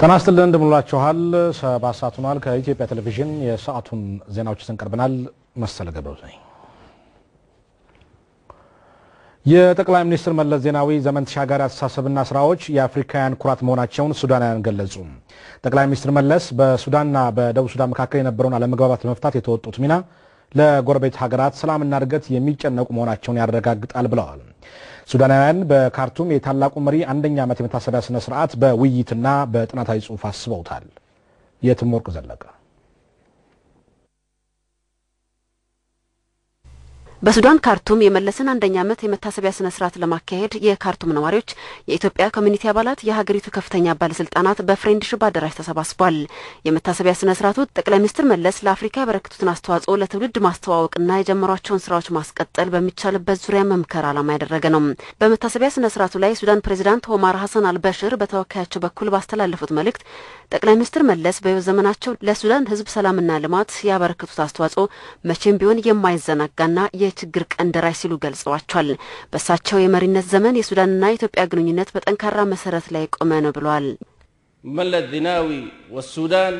ጤና ይስጥልን እንደምንላችኋል። 7 ሰዓት ሆኗል። ከኢትዮጵያ ቴሌቪዥን የሰዓቱን ዜናዎች ይዘንቀርበናል። መሰለ ገብረው ነኝ። የጠቅላይ ሚኒስትር መለስ ዜናዊ ዘመን ተሻጋሪ አስተሳሰብና ስራዎች የአፍሪካውያን ኩራት መሆናቸውን ሱዳናውያን ገለጹ። ጠቅላይ ሚኒስትር መለስ በሱዳንና በደቡብ ሱዳን መካከል የነበረውን አለመግባባት ለመፍታት የተወጡት ሚና ለጎረቤት ሀገራት ሰላምና እድገት የሚጨነቁ መሆናቸውን ያረጋግጣል ብለዋል። ሱዳናውያን በካርቱም የታላቁ መሪ አንደኛ ዓመት የመታሰቢያ ስነ ስርዓት በውይይትና በጥናታዊ ጽሑፍ አስበውታል። የትምወርቅ ዘለቀ በሱዳን ካርቱም የመለስን አንደኛ ዓመት የመታሰቢያ ስነ ስርዓት ለማካሄድ የካርቱም ነዋሪዎች፣ የኢትዮጵያ ኮሚኒቲ አባላት፣ የሀገሪቱ ከፍተኛ ባለስልጣናት በፍሬንድሺፕ አዳራሽ ተሰባስበዋል። የመታሰቢያ ስነ ስርዓቱ ጠቅላይ ሚኒስትር መለስ ለአፍሪካ ያበረከቱትን አስተዋጽኦ ለትውልድ ማስተዋወቅና የጀመሯቸውን ስራዎች ማስቀጠል በሚቻልበት ዙሪያ መምከር ዓላማ ያደረገ ነው። በመታሰቢያ ስነ ስርዓቱ ላይ ሱዳን ፕሬዝዳንት ኦማር ሐሰን አልበሽር በተወካያቸው በኩል ባስተላለፉት መልእክት ጠቅላይ ሚኒስትር መለስ በሕይወት ዘመናቸው ለሱዳን ሕዝብ ሰላምና ልማት ያበረከቱት አስተዋጽኦ መቼም ቢሆን የማይዘነጋና የችግር ቀን ደራሽ ሲሉ ገልጸዋቸዋል። በሳቸው የመሪነት ዘመን የሱዳንና የኢትዮጵያ ግንኙነት በጠንካራ መሰረት ላይ ቆመ ነው ብለዋል። መለስ ዜናዊ ወሱዳን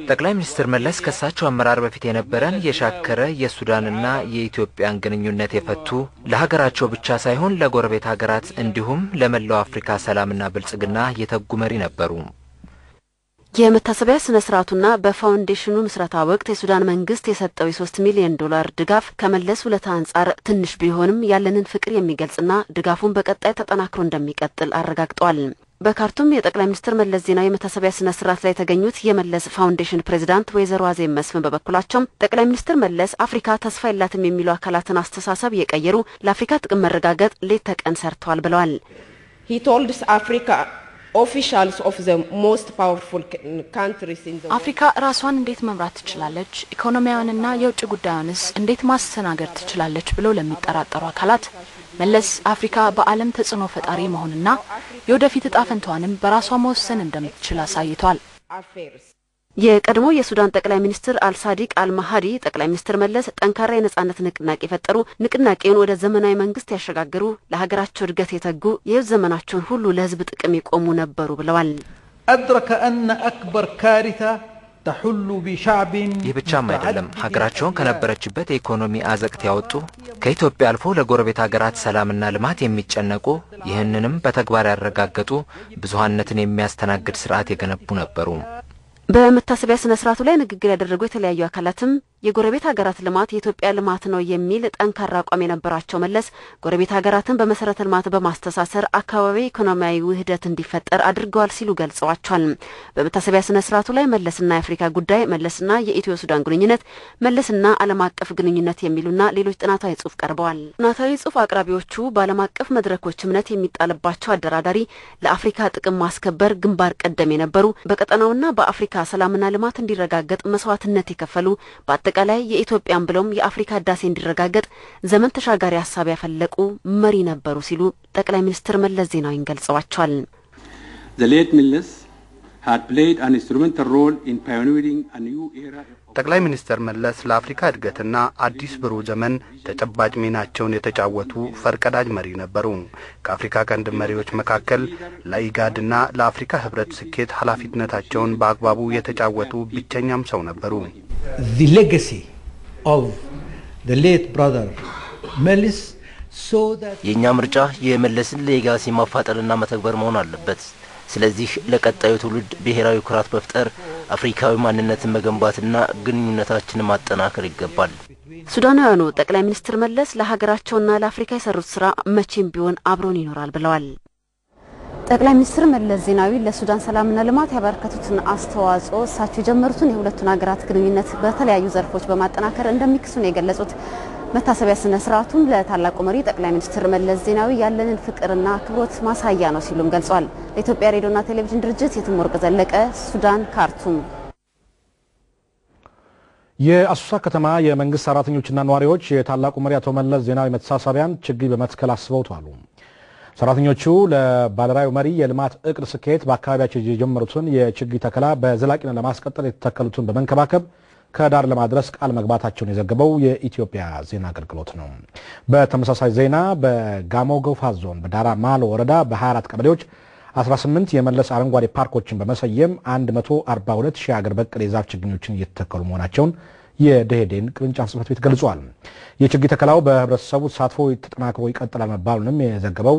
ጠቅላይ ሚኒስትር መለስ ከሳቸው አመራር በፊት የነበረን የሻከረ የሱዳንና የኢትዮጵያን ግንኙነት የፈቱ ለሀገራቸው ብቻ ሳይሆን ለጎረቤት ሀገራት እንዲሁም ለመላው አፍሪካ ሰላምና ብልጽግና የተጉ መሪ ነበሩ። የመታሰቢያ ስነ ስርዓቱና በፋውንዴሽኑ ምስረታ ወቅት የሱዳን መንግስት የሰጠው $3 ሚሊዮን ድጋፍ ከመለስ ውለታ አንጻር ትንሽ ቢሆንም ያለንን ፍቅር የሚገልጽና ድጋፉን በቀጣይ ተጠናክሮ እንደሚቀጥል አረጋግጠዋል። በካርቱም የጠቅላይ ሚኒስትር መለስ ዜናዊ መታሰቢያ ስነ ስርዓት ላይ የተገኙት የመለስ ፋውንዴሽን ፕሬዝዳንት ወይዘሮ አዜብ መስፍን በበኩላቸው ጠቅላይ ሚኒስትር መለስ አፍሪካ ተስፋ የላትም የሚሉ አካላትን አስተሳሰብ የቀየሩ ለአፍሪካ ጥቅም መረጋገጥ ሌት ተቀን ሰርተዋል ብለዋል። He told Africa officials of the most powerful countries in the world አፍሪካ ራሷን እንዴት መምራት ትችላለች፣ ኢኮኖሚያውንና የውጭ ጉዳዩንስ እንዴት ማስተናገድ ትችላለች ብለው ለሚጠራጠሩ አካላት መለስ አፍሪካ በዓለም ተጽዕኖ ፈጣሪ መሆንና የወደፊት ዕጣ ፈንታዋንም በራሷ መወሰን እንደምትችል አሳይቷል። የቀድሞ የሱዳን ጠቅላይ ሚኒስትር አልሳዲቅ አልማሃዲ ጠቅላይ ሚኒስትር መለስ ጠንካራ የነጻነት ንቅናቄ ፈጠሩ፣ ንቅናቄውን ወደ ዘመናዊ መንግስት ያሸጋገሩ፣ ለሀገራቸው እድገት የተጉ፣ የህይወት ዘመናቸውን ሁሉ ለህዝብ ጥቅም የቆሙ ነበሩ ብለዋል። أدرك أن أكبر كارثة تحل بشعب ይህ ብቻም አይደለም፣ ሀገራቸውን ከነበረችበት የኢኮኖሚ አዘቅት ያወጡ፣ ከኢትዮጵያ አልፎ ለጎረቤት ሀገራት ሰላምና ልማት የሚጨነቁ፣ ይህንንም በተግባር ያረጋገጡ፣ ብዙሃነትን የሚያስተናግድ ስርዓት የገነቡ ነበሩ። በመታሰቢያ ስነ ስርዓቱ ላይ ንግግር ያደረጉ የተለያዩ አካላትም የጎረቤት ሀገራት ልማት የኢትዮጵያ ልማት ነው የሚል ጠንካራ አቋም የነበራቸው መለስ ጎረቤት ሀገራትን በመሰረተ ልማት በማስተሳሰር አካባቢ ኢኮኖሚያዊ ውህደት እንዲፈጠር አድርገዋል ሲሉ ገልጸዋቸዋል። በመታሰቢያ ስነ ስርዓቱ ላይ መለስና የአፍሪካ ጉዳይ፣ መለስና የኢትዮ ሱዳን ግንኙነት፣ መለስና ዓለም አቀፍ ግንኙነት የሚሉና ሌሎች ጥናታዊ ጽሑፍ ቀርበዋል። ጥናታዊ ጽሑፍ አቅራቢዎቹ በዓለም አቀፍ መድረኮች እምነት የሚጣልባቸው አደራዳሪ፣ ለአፍሪካ ጥቅም ማስከበር ግንባር ቀደም የነበሩ፣ በቀጠናውና በአፍሪካ ሰላምና ልማት እንዲረጋገጥ መስዋዕትነት የከፈሉ፣ በአጠቃላይ የኢትዮጵያን ብሎም የአፍሪካ ዳሴ እንዲረጋገጥ ዘመን ተሻጋሪ ሐሳብ ያፈለቁ መሪ ነበሩ ሲሉ ጠቅላይ ሚኒስትር መለስ ዜናዊ ገልጸዋቸዋል። The late Meles had played an instrumental role in pioneering a new era. ጠቅላይ ሚኒስትር መለስ ለአፍሪካ እድገትና አዲስ ብሩህ ዘመን ተጨባጭ ሚናቸውን የተጫወቱ ፈርቀዳጅ መሪ ነበሩ። ከአፍሪካ ቀንድ መሪዎች መካከል ለኢጋድና ለአፍሪካ ህብረት ስኬት ኃላፊነታቸውን በአግባቡ የተጫወቱ ብቸኛም ሰው ነበሩ። The legacy of the late brother Meles so that የኛ ምርጫ የመለስን ሌጋሲ ማፋጠርና መተግበር መሆን አለበት። ስለዚህ ለቀጣዩ ትውልድ ብሔራዊ ኩራት መፍጠር፣ አፍሪካዊ ማንነትን መገንባትና ግንኙነታችንን ማጠናከር ይገባል። ሱዳናውያኑ ጠቅላይ ሚኒስትር መለስ ለሀገራቸውና ለአፍሪካ የሰሩት ስራ መቼም ቢሆን አብሮን ይኖራል ብለዋል። ጠቅላይ ሚኒስትር መለስ ዜናዊ ለሱዳን ሰላምና ልማት ያበረከቱትን አስተዋጽኦ እሳቸው የጀመሩትን የሁለቱን ሀገራት ግንኙነት በተለያዩ ዘርፎች በማጠናከር እንደሚክሱን የገለጹት መታሰቢያ ስነ ስርዓቱን ለታላቁ መሪ ጠቅላይ ሚኒስትር መለስ ዜናዊ ያለንን ፍቅርና አክብሮት ማሳያ ነው ሲሉም ገልጸዋል። ለኢትዮጵያ ሬዲዮና ቴሌቪዥን ድርጅት የትምወርቅ ዘለቀ፣ ሱዳን ካርቱም። የአሶሳ ከተማ የመንግስት ሰራተኞችና ነዋሪዎች የታላቁ መሪ አቶ መለስ ዜናዊ መታሰቢያን ችግኝ በመትከል አስበውታል። ሰራተኞቹ ለባለራዕዩ መሪ የልማት እቅድ ስኬት በአካባቢያቸው የጀመሩትን የችግኝ ተከላ በዘላቂነት ለማስቀጠል የተተከሉትን በመንከባከብ ከዳር ለማድረስ ቃል መግባታቸውን የዘገበው የኢትዮጵያ ዜና አገልግሎት ነው። በተመሳሳይ ዜና በጋሞ ጎፋ ዞን በዳራ ማሎ ወረዳ በ24 ቀበሌዎች 18 የመለስ አረንጓዴ ፓርኮችን በመሰየም 142 ሺህ ሀገር በቀል የዛፍ ችግኞችን እየተተከሉ መሆናቸውን የደሄዴን ቅርንጫፍ ጽሕፈት ቤት ገልጿል። የችግኝ ተከላው በህብረተሰቡ ተሳትፎ ተጠናክሮ ይቀጥላል መባሉንም የዘገበው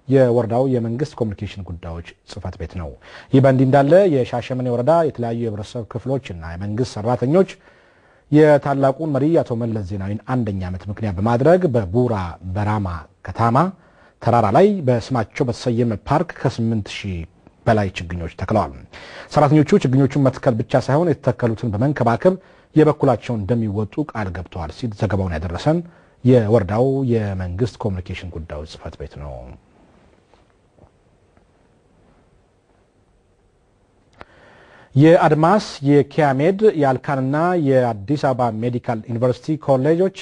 የወረዳው የመንግስት ኮሚኒኬሽን ጉዳዮች ጽሕፈት ቤት ነው። ይህ በእንዲህ እንዳለ የሻሸመኔ ወረዳ የተለያዩ የህብረተሰብ ክፍሎችና የመንግስት ሰራተኞች የታላቁን መሪ አቶ መለስ ዜናዊን 1ኛ ዓመት ምክንያት በማድረግ በቡራ በራማ ከተማ ተራራ ላይ በስማቸው በተሰየመ ፓርክ ከ8000 በላይ ችግኞች ተክለዋል። ሰራተኞቹ ችግኞቹን መትከል ብቻ ሳይሆን የተተከሉትን በመንከባከብ የበኩላቸውን እንደሚወጡ ቃል ገብተዋል ሲል ዘገባውን ያደረሰን የወረዳው የመንግስት ኮሚኒኬሽን ጉዳዮች ጽሕፈት ቤት ነው። የአድማስ የኪያሜድ የአልካንና የአዲስ አበባ ሜዲካል ዩኒቨርሲቲ ኮሌጆች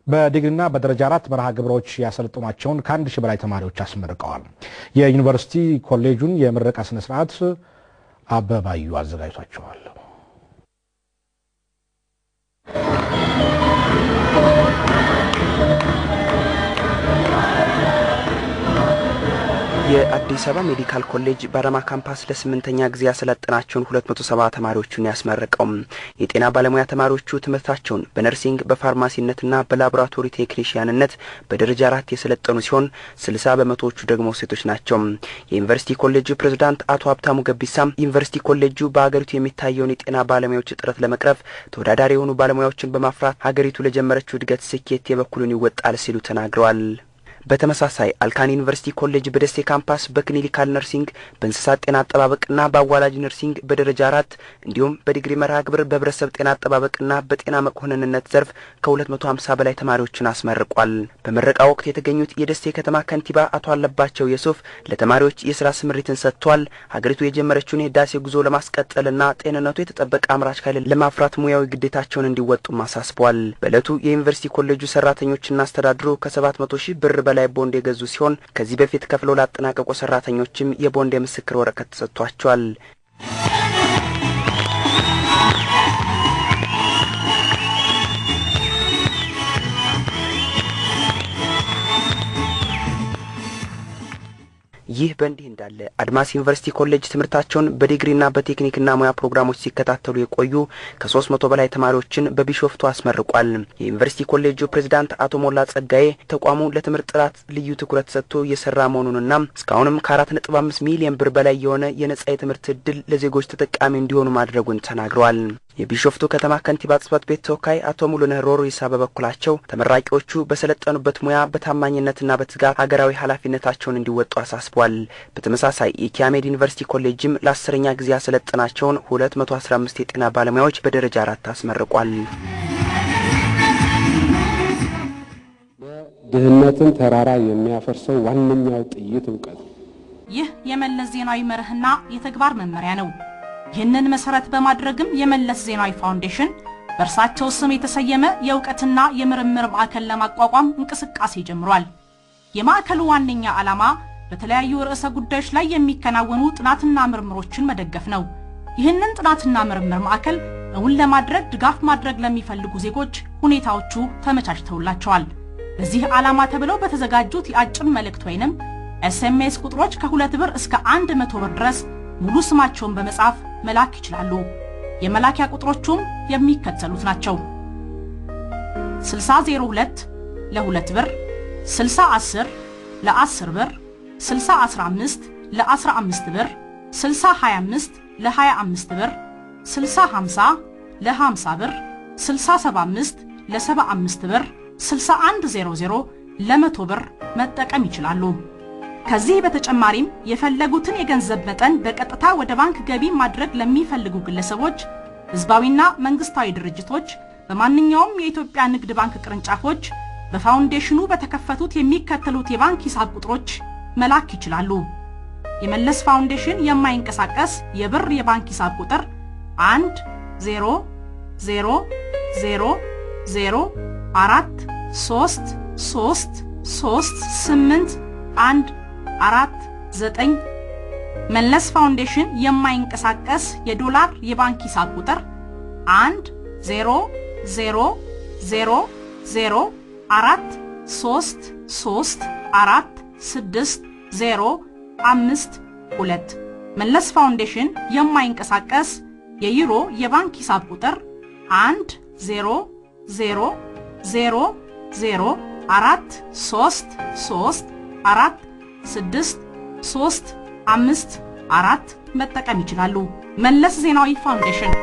በዲግሪና በደረጃ 4 መርሃ ግብሮች ያሰለጠኗቸውን ከ1000 በላይ ተማሪዎች አስመርቀዋል። የዩኒቨርሲቲ ኮሌጁን የምረቃ ስነ ስርዓት አበባዩ አዘጋጅቷቸዋል። የአዲስ አበባ ሜዲካል ኮሌጅ በአዳማ ካምፓስ ለ8ኛ ጊዜ ያሰለጠናቸውን 270 ተማሪዎችን ያስመረቀው የጤና ባለሙያ ተማሪዎቹ ትምህርታቸውን በነርሲንግ በፋርማሲነትና በላቦራቶሪ ቴክኒሽያንነት በደረጃ 4 የሰለጠኑ ሲሆን 60 በመቶዎቹ ደግሞ ሴቶች ናቸው። የዩኒቨርሲቲ ኮሌጁ ፕሬዝዳንት አቶ ሀብታሙ ገቢሳ ዩኒቨርሲቲ ኮሌጁ በአገሪቱ የሚታየውን የጤና ባለሙያዎች እጥረት ለመቅረፍ ተወዳዳሪ የሆኑ ባለሙያዎችን በማፍራት ሀገሪቱ ለጀመረችው እድገት ስኬት የበኩሉን ይወጣል ሲሉ ተናግረዋል። በተመሳሳይ አልካን ዩኒቨርሲቲ ኮሌጅ በደሴ ካምፓስ በክሊኒካል ነርሲንግ በእንስሳት ጤና አጠባበቅና በአዋላጅ ነርሲንግ በደረጃ 4 እንዲሁም በዲግሪ መርሃ ግብር በህብረተሰብ ጤና አጠባበቅና በጤና መኮንንነት ዘርፍ ከ250 በላይ ተማሪዎችን አስመርቋል። በምረቃ ወቅት የተገኙት የደሴ ከተማ ከንቲባ አቶ አለባቸው የሱፍ ለተማሪዎች የሥራ ስምሪትን ሰጥቷል። ሀገሪቱ የጀመረችውን የህዳሴ ጉዞ ለማስቀጠልና ጤንነቱ የተጠበቀ አምራች ኃይል ለማፍራት ሙያዊ ግዴታቸውን እንዲወጡ ማሳስቧል። በእለቱ የዩኒቨርሲቲ ኮሌጁ ሰራተኞችና አስተዳድሩ ከ700 ሺህ ብር በላይ ቦንድ የገዙ ሲሆን ከዚህ በፊት ከፍለው ላጠናቀቁ ሰራተኞችም የቦንድ የምስክር ወረቀት ተሰጥቷቸዋል። ይህ በእንዲህ እንዳለ አድማስ ዩኒቨርሲቲ ኮሌጅ ትምህርታቸውን በዲግሪና በቴክኒክና ሙያ ፕሮግራሞች ሲከታተሉ የቆዩ ከ300 በላይ ተማሪዎችን በቢሾፍቱ አስመርቋል። የዩኒቨርሲቲ ኮሌጁ ፕሬዝዳንት አቶ ሞላ ጸጋዬ ተቋሙ ለትምህርት ጥራት ልዩ ትኩረት ሰጥቶ እየሰራ መሆኑንና እስካሁንም ከ4.5 ሚሊዮን ብር በላይ የሆነ የነጻ የትምህርት ዕድል ለዜጎች ተጠቃሚ እንዲሆኑ ማድረጉን ተናግረዋል። የቢሾፍቱ ከተማ ከንቲባ ጽሕፈት ቤት ተወካይ አቶ ሙሉነህ ሮሪሳ በበኩላቸው ተመራቂዎቹ በሰለጠኑበት ሙያ በታማኝነትና በትጋት ሀገራዊ ኃላፊነታቸውን እንዲወጡ አሳስቧል። በተመሳሳይ የኪያሜድ ዩኒቨርሲቲ ኮሌጅም ለ10ኛ ጊዜ ያሰለጠናቸውን 215 የጤና ባለሙያዎች በደረጃ 4 አስመርቋል። ድህነትን ተራራ የሚያፈርሰው ዋነኛው ጥይት ዕውቀት። ይህ የመለስ ዜናዊ መርህና የተግባር መመሪያ ነው። ይህንን መሰረት በማድረግም የመለስ ዜናዊ ፋውንዴሽን በእርሳቸው ስም የተሰየመ የእውቀትና የምርምር ማዕከል ለማቋቋም እንቅስቃሴ ጀምሯል። የማዕከሉ ዋነኛ ዓላማ በተለያዩ ርዕሰ ጉዳዮች ላይ የሚከናወኑ ጥናትና ምርምሮችን መደገፍ ነው። ይህንን ጥናትና ምርምር ማዕከል እውን ለማድረግ ድጋፍ ማድረግ ለሚፈልጉ ዜጎች ሁኔታዎቹ ተመቻችተውላቸዋል። በዚህ ዓላማ ተብለው በተዘጋጁት የአጭር መልእክት ወይንም ኤስኤምኤስ ቁጥሮች ከ2 ብር እስከ 100 ብር ድረስ ሙሉ ስማቸውን በመጻፍ መላክ ይችላሉ። የመላኪያ ቁጥሮቹም የሚከተሉት ናቸው። 6002 ለ2 ብር፣ 6010 ለ10 ብር፣ 6015 ለ15 ብር፣ 6025 ለ25 ብር፣ 6050 ለ50 ብር፣ 6075 ለ75 ብር፣ 6100 ለ100 ብር መጠቀም ይችላሉ። ከዚህ በተጨማሪም የፈለጉትን የገንዘብ መጠን በቀጥታ ወደ ባንክ ገቢ ማድረግ ለሚፈልጉ ግለሰቦች፣ ህዝባዊና መንግስታዊ ድርጅቶች በማንኛውም የኢትዮጵያ ንግድ ባንክ ቅርንጫፎች በፋውንዴሽኑ በተከፈቱት የሚከተሉት የባንክ ሂሳብ ቁጥሮች መላክ ይችላሉ። የመለስ ፋውንዴሽን የማይንቀሳቀስ የብር የባንክ ሂሳብ ቁጥር 100004338 መለስ ፋውንዴሽን የማይንቀሳቀስ የዶላር የባንክ ሂሳብ ቁጥር 1000043346050 2 መለስ ፋውንዴሽን የማይንቀሳቀስ የዩሮ የባንክ ሂሳብ ቁጥር 10004334635 መጠቀም ይችላሉ። መለስ ዜናዊ ፋውንዴሽን